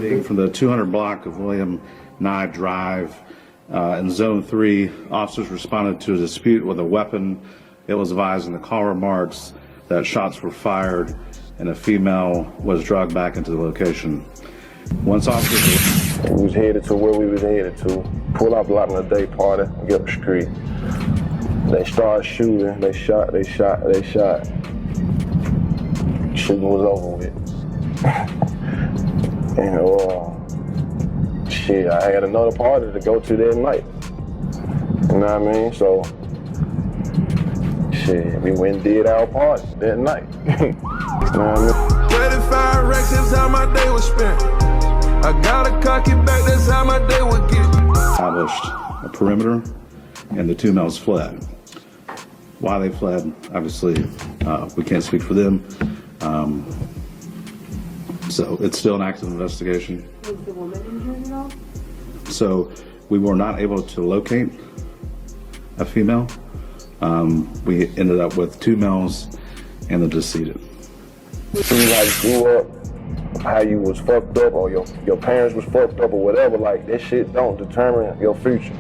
Being from the 200 block of William Nye Drive in Zone 3, officers responded to a dispute with a weapon. It was advised in the call remarks that shots were fired and a female was dragged back into the location. Once officers we was headed to where we was headed to, pull up lot on a day party, get up the street. They started shooting, they shot. Shooting was over with. And shit, I had another party to go to that night. You know what I mean? So, shit, we went and did our party that night. You know what I mean? 35 racks, that's how my day was spent. I got a cocky back, that's how my day would get. Established a perimeter, and the two males fled. Why they fled, obviously, we can't speak for them. So it's still an active investigation. Was the woman injured at all? So we were not able to locate a female. We ended up with two males and the decedent. You like grew up, how you was fucked up, or your parents was fucked up, or whatever. Like that shit don't determine your future.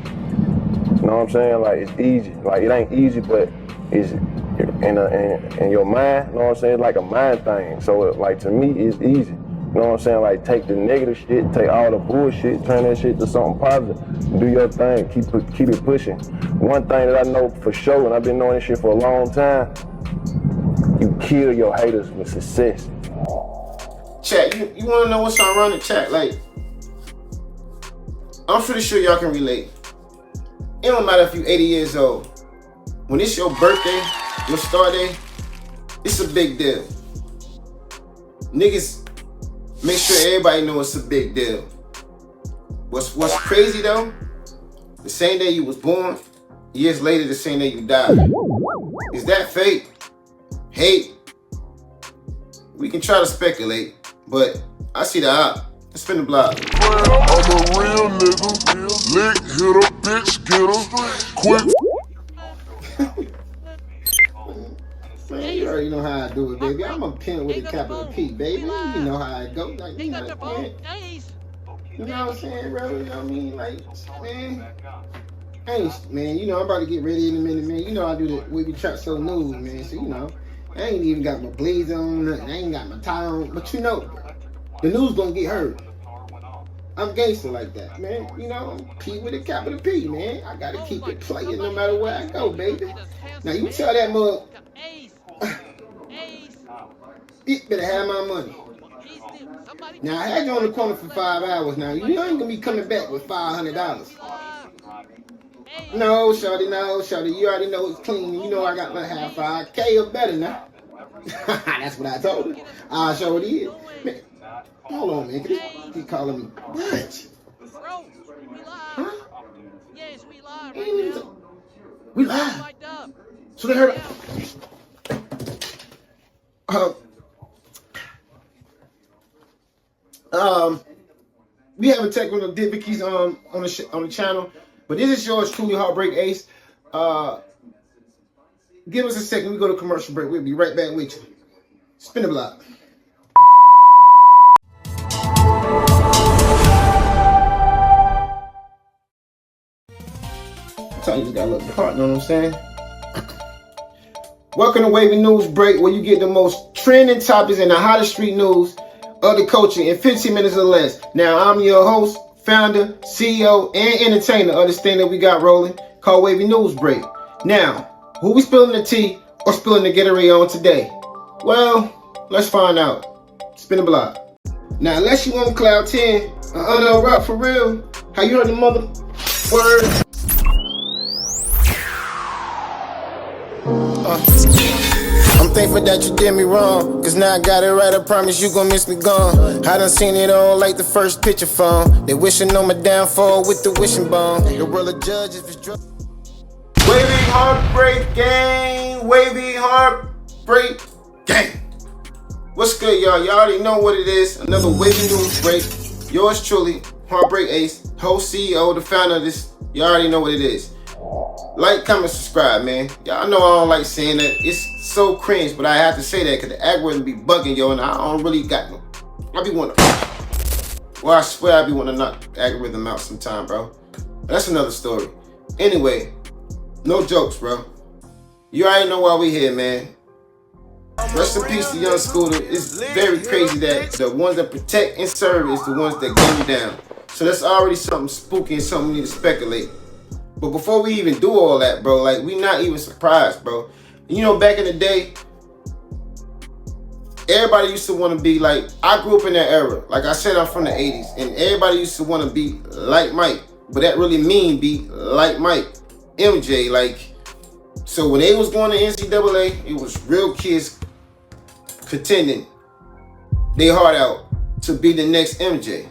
You know what I'm saying? Like it's easy. Like it ain't easy, but it's in your mind. You know what I'm saying? It's like a mind thing. So like to me, it's easy. You know what I'm saying? Like take the negative shit, take all the bullshit, turn that shit to something positive. Do your thing, keep it pushing. One thing that I know for sure, and I've been knowing this shit for a long time, you kill your haters with success. Chat, you want to know what's on around the chat? Like, I'm pretty sure y'all can relate. It don't matter if you 80 years old. When it's your birthday, your star day, it's a big deal. Niggas make sure everybody knows it's a big deal. What's crazy though? The same day you was born, years later the same day you died. Is that fate? Hate? We can try to speculate, but I see the op. Let's spin the block. I'm a real nigga. Lick, hit a bitch, get her. Quick. Man, you already know how I do it, baby. I'm a pimp with a capital P, baby. You know how I go. Like, you know, man. You know what I'm saying, bro? You know what I mean? Like, man. Man, you know, I'm about to get ready in a minute, man. You know I do the We Be Trap So News, man. So, you know, I ain't even got my blazer on, nothing. I ain't got my tie on. But you know, the news gonna get heard. I'm gangster like that, man. You know, P with a capital P, man. I gotta keep it playing no matter where I go, baby. Now, you tell that mug, it better have my money. Now, I had you on the corner for 5 hours now. You ain't gonna be coming back with $500. No, shawty, no, shawty. You already know it's clean. You know I got my half $5K or better now. That's what I told her. I sure did. Man, hold on, man. Keep calling me. What? Bro, we live. Huh? Yes, we live. We live. So they heard. We have a technical difficulties on the channel, but this is yours truly, Heartbreak Ace. Give us a second. We go to commercial break. We'll be right back with you. Spin the block. Sometimes you got a little part, you know what I'm saying? Welcome to Wavy News Break, where you get the most trending topics and the hottest street news of the culture in 15 minutes or less. Now, I'm your host, founder, CEO, and entertainer of this thing that we got rolling called Wavy News Break. Now, who we spilling the tea or spilling the Gatorade on today? Well, let's find out. Spin the block. Now, unless you on Cloud 10, no rap for real. How you heard the mother word? I'm thankful that you did me wrong, cause now I got it right, I promise you gon' miss me gone. I done seen it all like the first picture phone. They wishing on my downfall with the wishing bone. The world of judges is drunk. Wavy Heartbreak Gang, Wavy Heartbreak Gang. What's good, y'all? Y'all already know what it is. Another Wavy News Break. Yours truly, Heartbreak Ace, host, CEO, the founder of this. Y'all already know what it is. Like, comment, subscribe, man. Y'all know I don't like saying that. It's so cringe, but I have to say that because the algorithm be bugging, yo, and I don't really got no. I be wanting to Well, I swear I be wanting to knock the algorithm out sometime, bro. But that's another story. Anyway, no jokes, bro. You already know why we here, man. Rest in peace to young Scooter. It's very crazy that the ones that protect and serve is the ones that gun you down. So that's already something spooky and something we need to speculate. But before we even do all that, bro, like, we not even surprised, bro. You know, back in the day, everybody used to want to be like, I grew up in that era. Like I said, I'm from the 80s. And everybody used to want to be like Mike. But that really mean be like Mike. MJ, like, so when they was going to NCAA, it was real kids contending their heart out to be the next MJ.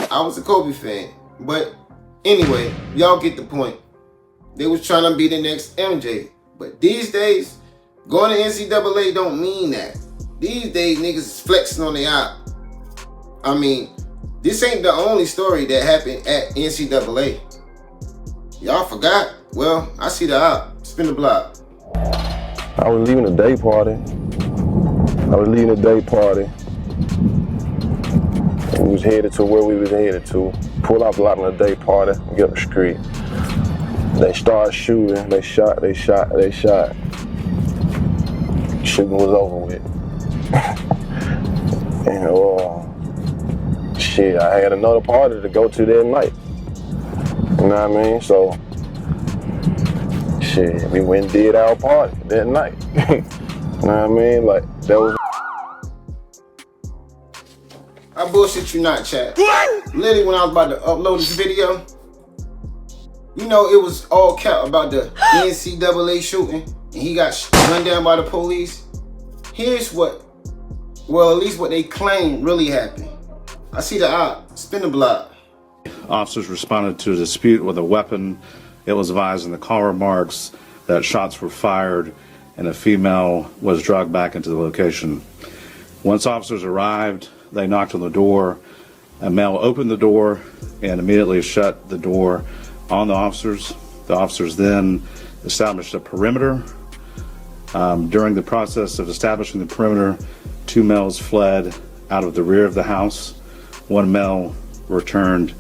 I was a Kobe fan. But anyway, y'all get the point. They was trying to be the next MJ. But these days, going to NCAA don't mean that. These days, niggas is flexing on their op. I mean, this ain't the only story that happened at NCAA. Y'all forgot? Well, I see the op. Spin the block. I was leaving a day party. And we was headed to where we was headed to. Pull off a lot on the day party, get up the street. They started shooting, they shot. Shooting was over with. And shit, I had another party to go to that night. You know what I mean? So, shit, we went and did our party that night. You know what I mean? Like, that was... I bullshit you not, chat. Literally, when I was about to upload this video, you know, it was all cap about the NCAA shooting, and he got gunned down by the police. Here's what, well, at least what they claim really happened. I see the op. Spin the block. Officers responded to a dispute with a weapon. It was advised in the call remarks that shots were fired and a female was dragged back into the location. Once officers arrived, they knocked on the door. A male opened the door and immediately shut the door on the officers. The officers then established a perimeter. During the process of establishing the perimeter, two males fled out of the rear of the house. One male returned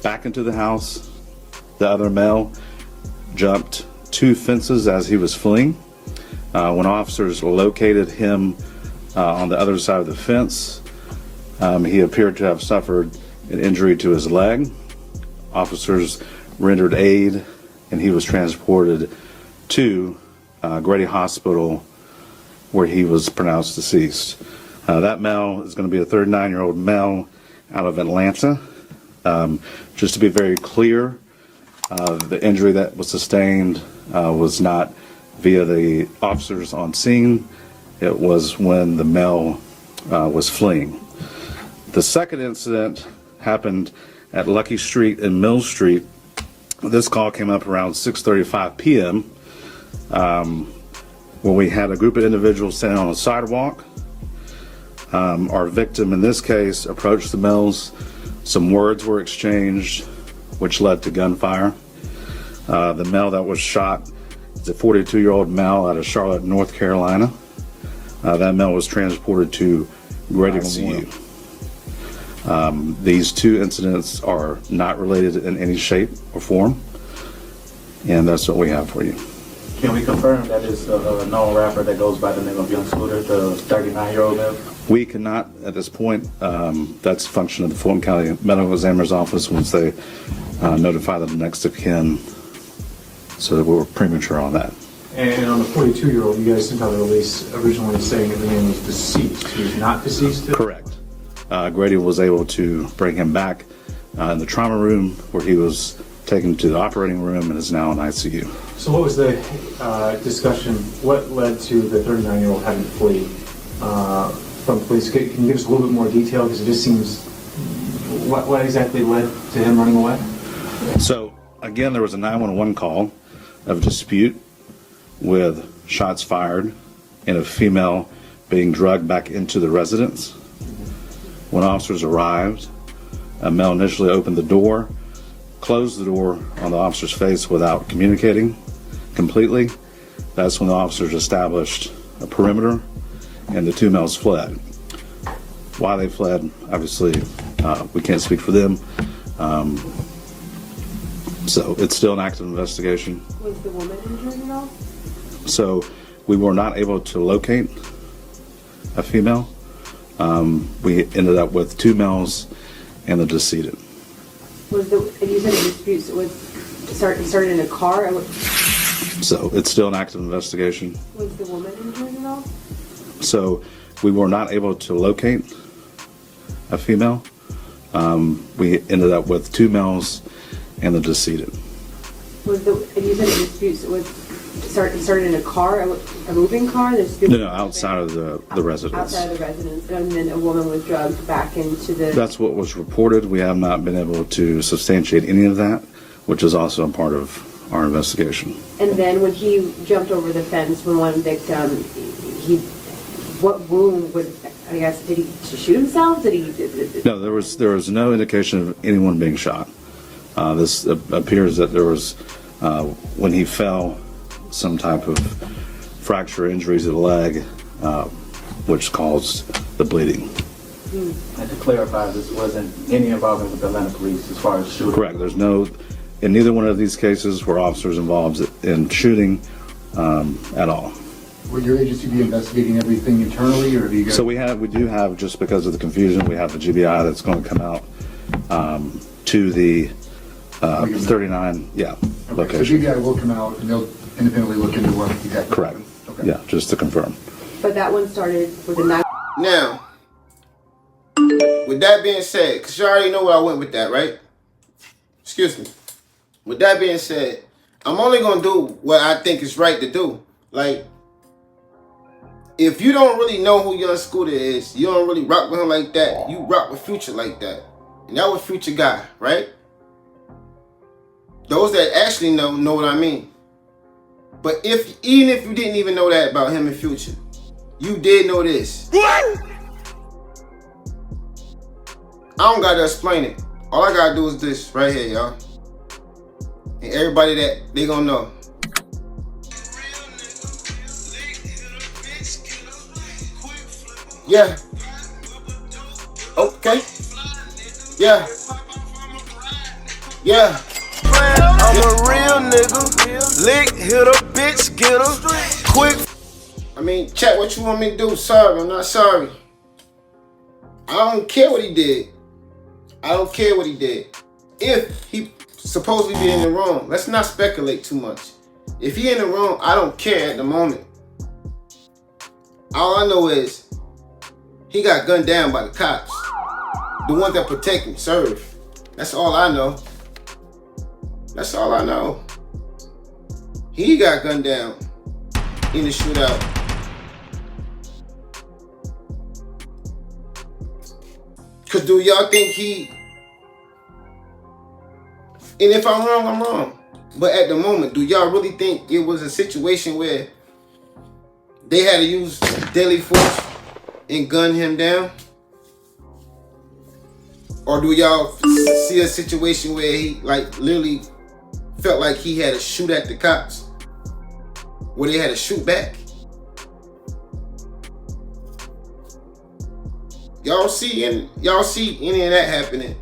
back into the house. The other male jumped two fences as he was fleeing. When officers located him on the other side of the fence, he appeared to have suffered an injury to his leg. Officers rendered aid and he was transported to Grady Hospital where he was pronounced deceased. That male is going to be a 39-year-old male out of Atlanta. Just to be very clear, the injury that was sustained was not via the officers on scene. It was when the male was fleeing. The second incident happened at Lucky Street and Mill Street. This call came up around 6:35 p.m. When we had a group of individuals standing on a sidewalk. Our victim in this case approached the Mills. Some words were exchanged, which led to gunfire. The male that was shot is a 42-year-old male out of Charlotte, North Carolina. That male was transported to Grady Memorial. These two incidents are not related in any shape or form, and that's what we have for you. Can we confirm that it's a known rapper that goes by the name of Young Scooter, the 39-year-old male? We cannot at this point. That's a function of the Fulton County Medical Examiner's Office once they notify the next of kin, so that we were premature on that. And on the 42-year-old, you guys sent out a release originally saying that the man was deceased. He was not deceased? Correct. Grady was able to bring him back in the trauma room where he was taken to the operating room and is now in ICU. So what was the discussion? What led to the 39-year-old having to flee from police? Can you give us a little bit more detail? Because it just seems, what exactly led to him running away? So, again, there was a 911 call of dispute with shots fired and a female being dragged back into the residence. When officers arrived, a male initially opened the door, closed the door on the officer's face without communicating completely. That's when the officers established a perimeter and the two males fled. Why they fled, obviously, We can't speak for them. So it's still an active investigation. Was the woman injured at all? So we were not able to locate a female. We ended up with 2 males and the decedent. And you said a dispute started in a car? So it's still an active investigation. Was the woman injured at all? So we were not able to locate a female. We ended up with 2 males and the decedent. And you said a dispute started in a car, a moving car? No, outside of the residence. Outside of the residence, and then a woman was drugged back into the... That's what was reported. We have not been able to substantiate any of that, which is also a part of our investigation. And then when he jumped over the fence from one victim, what wound would, I guess, did he shoot himself? No, there was no indication of anyone being shot. This appears that there was, when he fell, some type of fracture injuries to the leg, which caused the bleeding. And to clarify, this wasn't any involvement with the Atlanta police as far as shooting? Correct. There's no, in neither one of these cases were officers involved in shooting at all. Will your agency be investigating everything internally, or have you guys... So we do have, just because of the confusion, we have the GBI that's going to come out to the 39, location. So GBI will come out and they'll independently look into what exactly... Correct. Okay. Yeah, just to confirm. But that one started with a knife. Now, with that being said, because you already know where I went with that, right? Excuse me. With that being said, I'm only going to do what I think is right to do. Like, if you don't really know who Young Scooter is, you don't really rock with him like that, you rock with Future like that. And that was Future guy, right? Those that actually know what I mean. But even if you didn't even know that about him and Future, you did know this. I don't gotta explain it. All I gotta do is this right here, y'all. And everybody that they gonna know. Yeah. Okay. Yeah. Yeah. I'm a real nigga. Lick, hit a bitch, get her. Quick. I mean, chat what you want me to do. Sorry, I'm not sorry. I don't care what he did. I don't care what he did. If he supposedly be in the wrong, let's not speculate too much. If he in the wrong, I don't care at the moment. All I know is he got gunned down by the cops. The ones that protect and serve. That's all I know. That's all I know. He got gunned down in the shootout. Cause do y'all think he... And if I'm wrong, I'm wrong. But at the moment, do y'all really think it was a situation where they had to use deadly force and gun him down? Or do y'all see a situation where he like literally felt like he had to shoot at the cops? Where they had to shoot back? Y'all see any of that happening?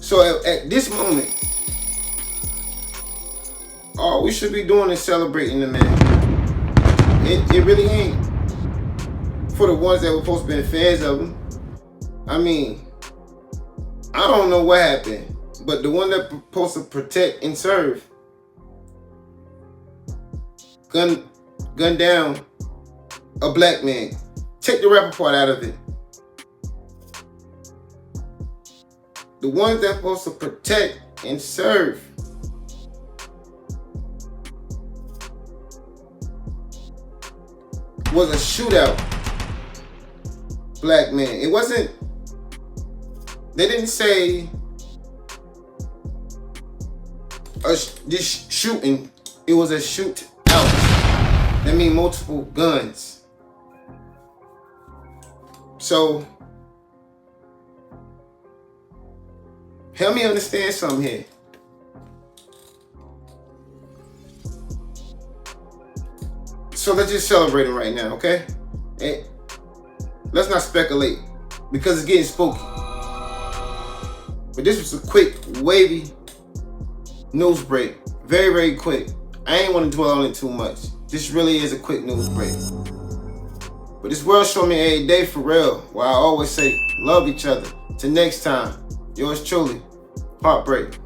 So at this moment, all we should be doing is celebrating the man. It really ain't. For the ones that were supposed to be fans of him. I mean, I don't know what happened, but the one that's supposed to protect and serve gunned down a black man. Take the rapper part out of it. The ones that's supposed to protect and serve was a shootout black man. It wasn't, they didn't say this shooting, it was a shoot out. That means multiple guns. So help me understand something here. So let's just celebrate him right now, okay? And let's not speculate because it's getting spooky. But this was a quick, wavy news break. Very, very quick. I ain't want to dwell on it too much. This really is a quick news break. But this world showed me every day for real. Why I always say, love each other. Till next time, yours truly, HeartBreak.